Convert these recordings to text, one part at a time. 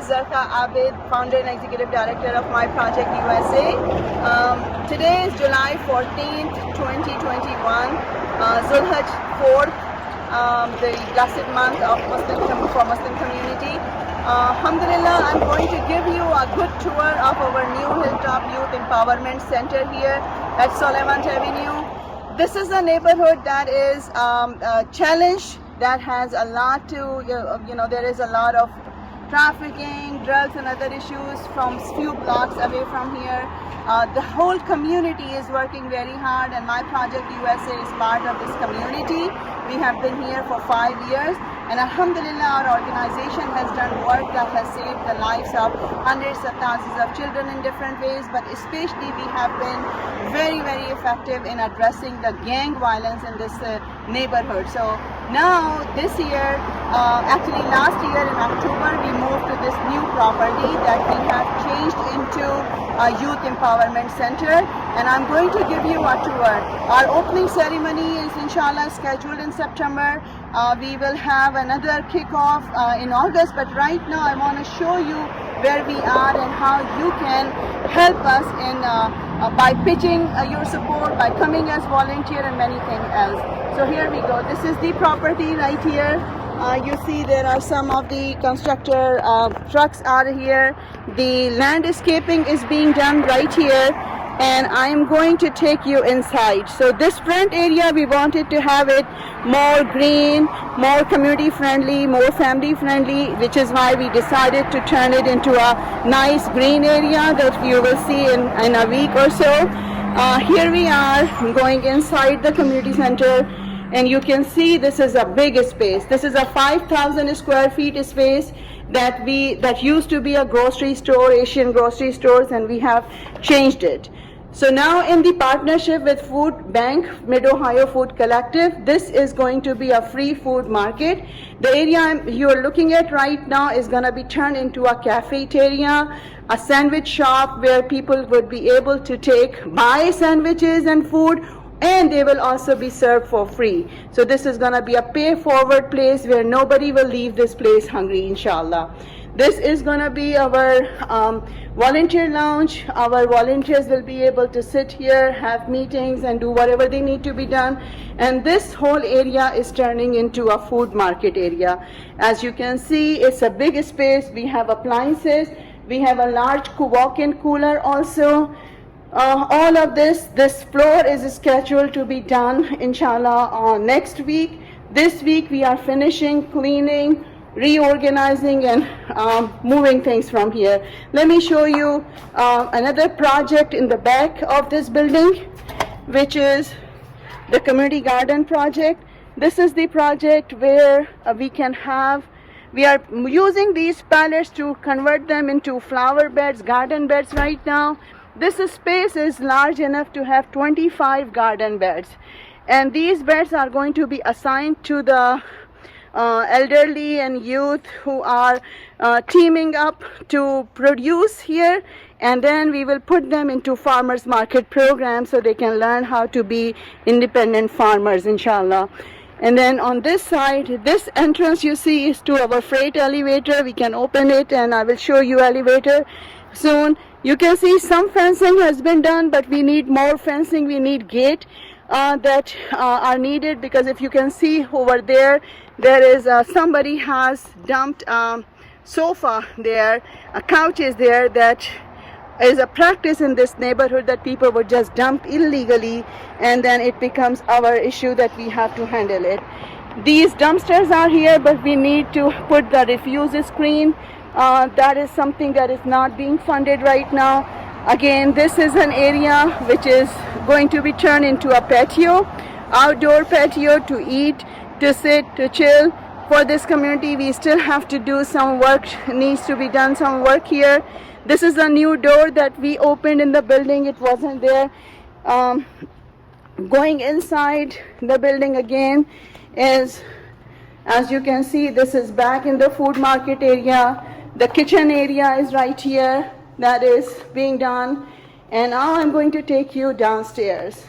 Zarqa Abid, founder and executive director of My Project USA. Today is July 14th, 2021, Zulhaj 4th, the blessed month of for Muslim community. Alhamdulillah, I'm going to give you a good tour of our new Hilltop Youth Empowerment Center here at Solomon Avenue. This is a neighborhood that is a challenge that has a lot to, there is a lot of trafficking, drugs and other issues from few blocks away from here. The whole community is working very hard, and My Project USA is part of this community. We have been here for 5 years, and alhamdulillah, our organization has done work that has saved the lives of hundreds of thousands of children in different ways, but especially we have been very, very effective in addressing the gang violence in this neighborhood. So now this year, actually last year in October, we moved to this new property that we have changed into a youth empowerment center, and I'm going to give you a tour. Our opening ceremony is inshallah scheduled in September. We will have another kickoff in August, but right now I want to show you where we are and how you can help us in by pitching your support, by coming as volunteer and many things else. So here we go. This is the property right here. You see there are some of the constructor trucks are here. The landscaping is being done right here, and I am going to take you inside. So this front area, we wanted to have it more green, more community friendly, more family friendly, which is why we decided to turn it into a nice green area that you will see in a week or so. Here we are going inside the community center, and you can see this is a big space. This is a 5,000 square feet space that used to be a grocery store, Asian grocery stores, and we have changed it. So now in the partnership with Food Bank, Mid-Ohio Food Collective, this is going to be a free food market. The area you're looking at right now is going to be turned into a cafeteria, a sandwich shop where people would be able to buy sandwiches and food, and they will also be served for free. So this is going to be a pay-forward place where nobody will leave this place hungry, inshallah. This is going to be our volunteer lounge. Our volunteers will be able to sit here, have meetings, and do whatever they need to be done. And this whole area is turning into a food market area. As you can see, it's a big space. We have appliances. We have a large walk-in cooler also. All of this floor is scheduled to be done, inshallah, next week. This week we are finishing cleaning, reorganizing, and moving things from here. Let me show you another project in the back of this building, which is the community garden project. This is the project where we are using these pallets to convert them into flower beds, garden beds right now. This space is large enough to have 25 garden beds, and these beds are going to be assigned to the elderly and youth who are teaming up to produce here, and then we will put them into farmers market programs so they can learn how to be independent farmers, inshallah. And then on this side, this entrance you see is to our freight elevator. We can open it and I will show you elevator soon. You can see some fencing has been done, but we need more fencing. We need gate that are needed, because if you can see over there, there is somebody has dumped sofa there, a couch is there. That is a practice in this neighborhood, that people would just dump illegally, and then it becomes our issue that we have to handle it. These dumpsters are here, but we need to put the refuse screen. That is something that is not being funded right now. Again, this is an area which is going to be turned into a patio, outdoor patio to eat, to sit, to chill. For this community, we still have to do some work, needs to be done some work here. This is a new door that we opened in the building. It wasn't there. Going inside the building again is, as you can see, this is back in the food market area. The kitchen area is right here. That is being done. And now I'm going to take you downstairs.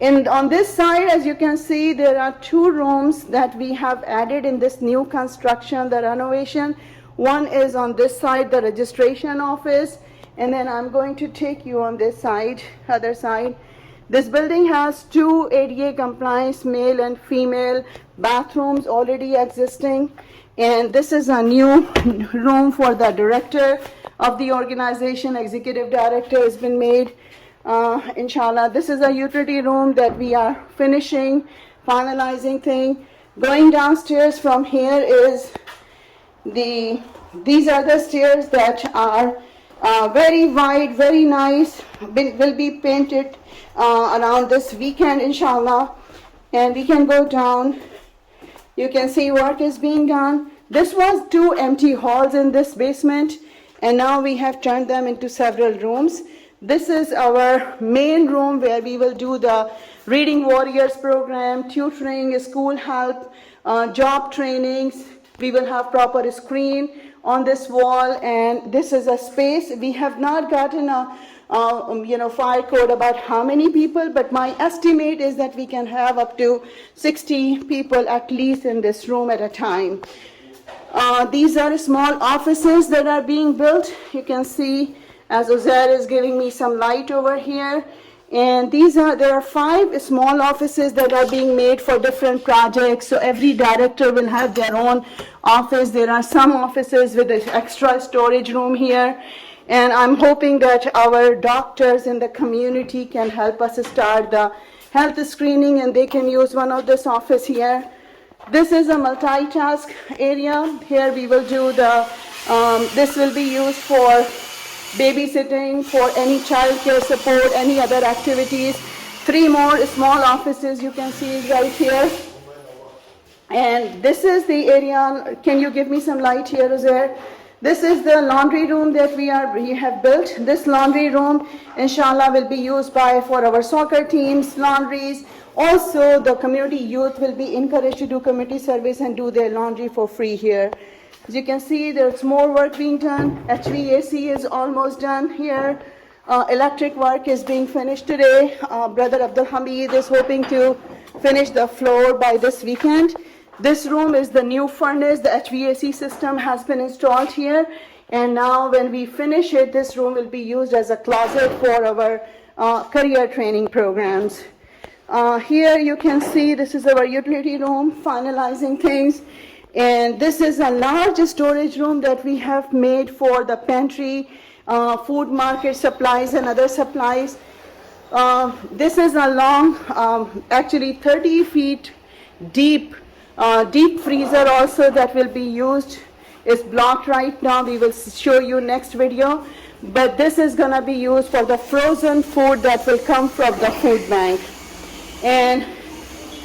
And on this side, as you can see, there are 2 rooms that we have added in this new construction, the renovation. One is on this side, the registration office, and then I'm going to take you on this side, other side. This building has 2 ADA compliance male and female bathrooms already existing, and this is a new room for the director of the organization. Executive director has been made, inshallah. This is a utility room that we are finishing, finalizing thing. Going downstairs from here is these are the stairs that are very wide, very nice, will be painted around this weekend, inshallah. And we can go down. You can see work is being done. This was 2 empty halls in this basement, and now we have turned them into several rooms. This is our main room where we will do the Reading Warriors program, tutoring, school help, job trainings. We will have proper screen on this wall, and this is a space. We have not gotten a fire code about how many people, but my estimate is that we can have up to 60 people at least in this room at a time. These are small offices that are being built. You can see as Uzair is giving me some light over here. And there are 5 small offices that are being made for different projects. So every director will have their own office. There are some offices with an extra storage room here. And I'm hoping that our doctors in the community can help us start the health screening, and they can use one of this office here. This is a multitask area. Here we will do this will be used for babysitting, for any child care support, any other activities. 3 more small offices you can see right here. And this is the area. Can you give me some light here, Uzair? This is the laundry room that we have built. This laundry room, inshallah, will be used for our soccer teams, laundries. Also, the community youth will be encouraged to do community service and do their laundry for free here. As you can see, there's more work being done. HVAC is almost done here. Electric work is being finished today. Brother Abdul Hamid is hoping to finish the floor by this weekend. This room is the new furnace. The HVAC system has been installed here. And now when we finish it, this room will be used as a closet for our career training programs. Here you can see this is our utility room, finalizing things. And this is a large storage room that we have made for the pantry, food market supplies and other supplies. This is a long, actually 30 feet deep freezer also that will be used. It's blocked right now. We will show you next video. But this is going to be used for the frozen food that will come from the food bank. And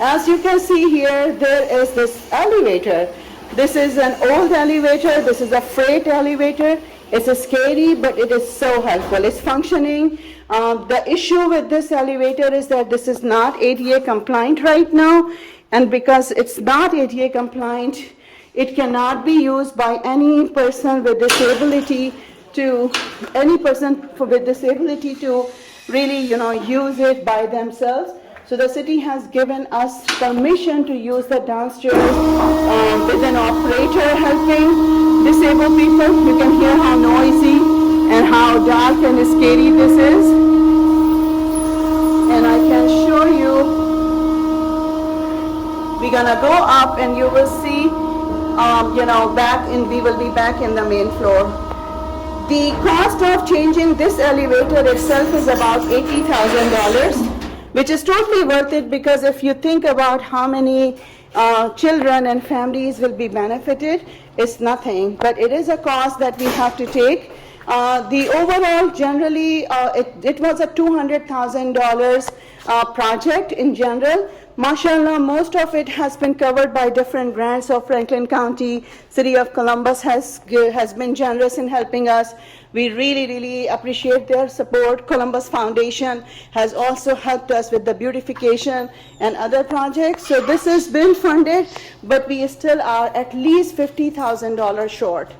as you can see here, there is this elevator. This is an old elevator. This is a freight elevator. It's scary, but it is so helpful. It's functioning. The issue with this elevator is that this is not ADA compliant right now. And because it's not ADA compliant, it cannot be used by any person with disability to really, use it by themselves. So the city has given us permission to use the downstairs with an operator helping disabled people. You can hear how noisy and how dark and scary this is. And I can show you, we're gonna go up and you will see, we will be back in the main floor. The cost of changing this elevator itself is about $80,000. Which is totally worth it, because if you think about how many children and families will be benefited, it's nothing. But it is a cost that we have to take. The overall, generally, it was a $200,000 project in general. MashaAllah, most of it has been covered by different grants of Franklin County. City of Columbus has been generous in helping us. We really, really appreciate their support. Columbus Foundation has also helped us with the beautification and other projects. So this has been funded, but we still are at least $50,000 short.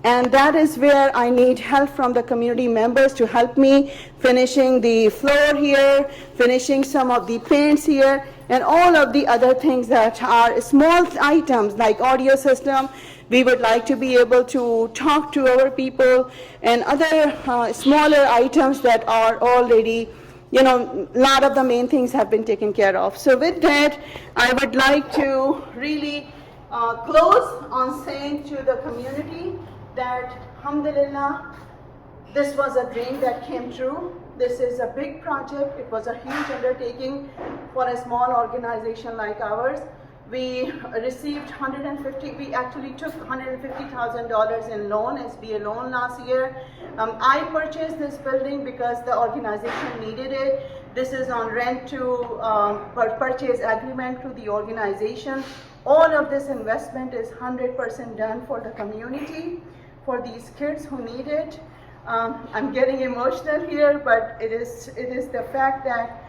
And that is where I need help from the community members to help me finishing the floor here, finishing some of the paints here, and all of the other things that are small items like audio system. We would like to be able to talk to our people and other smaller items that are already, a lot of the main things have been taken care of. So with that, I would like to really close on saying to the community that, alhamdulillah, this was a dream that came true. This is a big project. It was a huge undertaking for a small organization like ours. We received we actually took $150,000 in loan, SBA loan last year. I purchased this building because the organization needed it. This is on rent to purchase agreement through the organization. All of this investment is 100% done for the community, for these kids who need it. I'm getting emotional here, but it is the fact that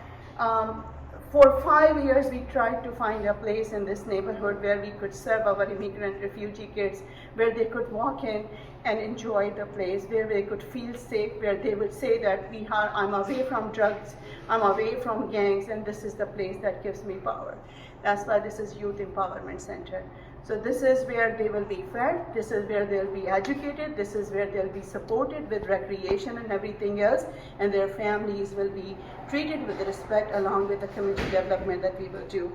for 5 years we tried to find a place in this neighborhood where we could serve our immigrant refugee kids, where they could walk in and enjoy the place, where they could feel safe, where they would say that I'm away from drugs, I'm away from gangs, and this is the place that gives me power. That's why this is Youth Empowerment Center. So this is where they will be fed, this is where they'll be educated, this is where they'll be supported with recreation and everything else, and their families will be treated with respect along with the community development that we will do.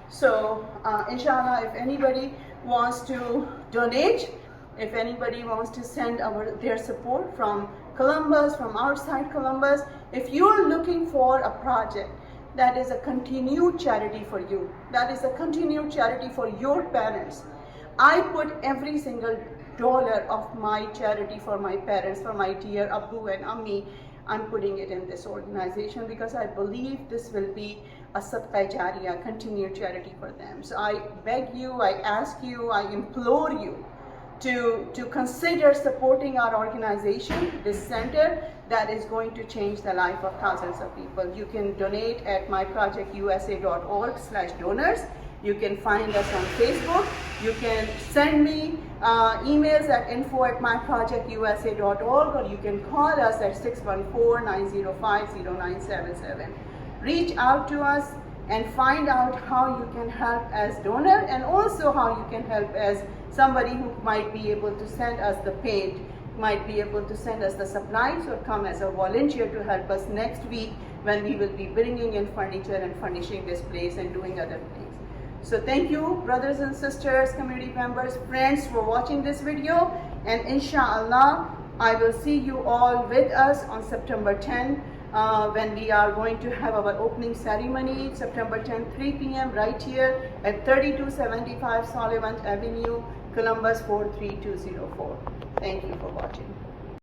So inshallah, if anybody wants to donate, if anybody wants to send their support from Columbus, from outside Columbus, if you're looking for a project that is a continued charity for you, that is a continued charity for your parents. I put every single dollar of my charity for my parents, for my dear Abu and Ammi, I'm putting it in this organization because I believe this will be a sadqa jariyah, continued charity for them. So I beg you, I ask you, I implore you to consider supporting our organization, this center that is going to change the life of thousands of people. You can donate at myprojectusa.org/donors. You can find us on Facebook. You can send me emails at info@myprojectusa.org, or you can call us at 614-905-0977. Reach out to us and find out how you can help as donor, and also how you can help as somebody who might be able to send us the paint, might be able to send us the supplies, or come as a volunteer to help us next week when we will be bringing in furniture and furnishing this place and doing other things. So thank you, brothers and sisters, community members, friends, for watching this video, and inshallah I will see you all with us on September 10 when we are going to have our opening ceremony, September 10, 3 p.m. right here at 3275 Sullivan Avenue, Columbus 43204. Thank you for watching.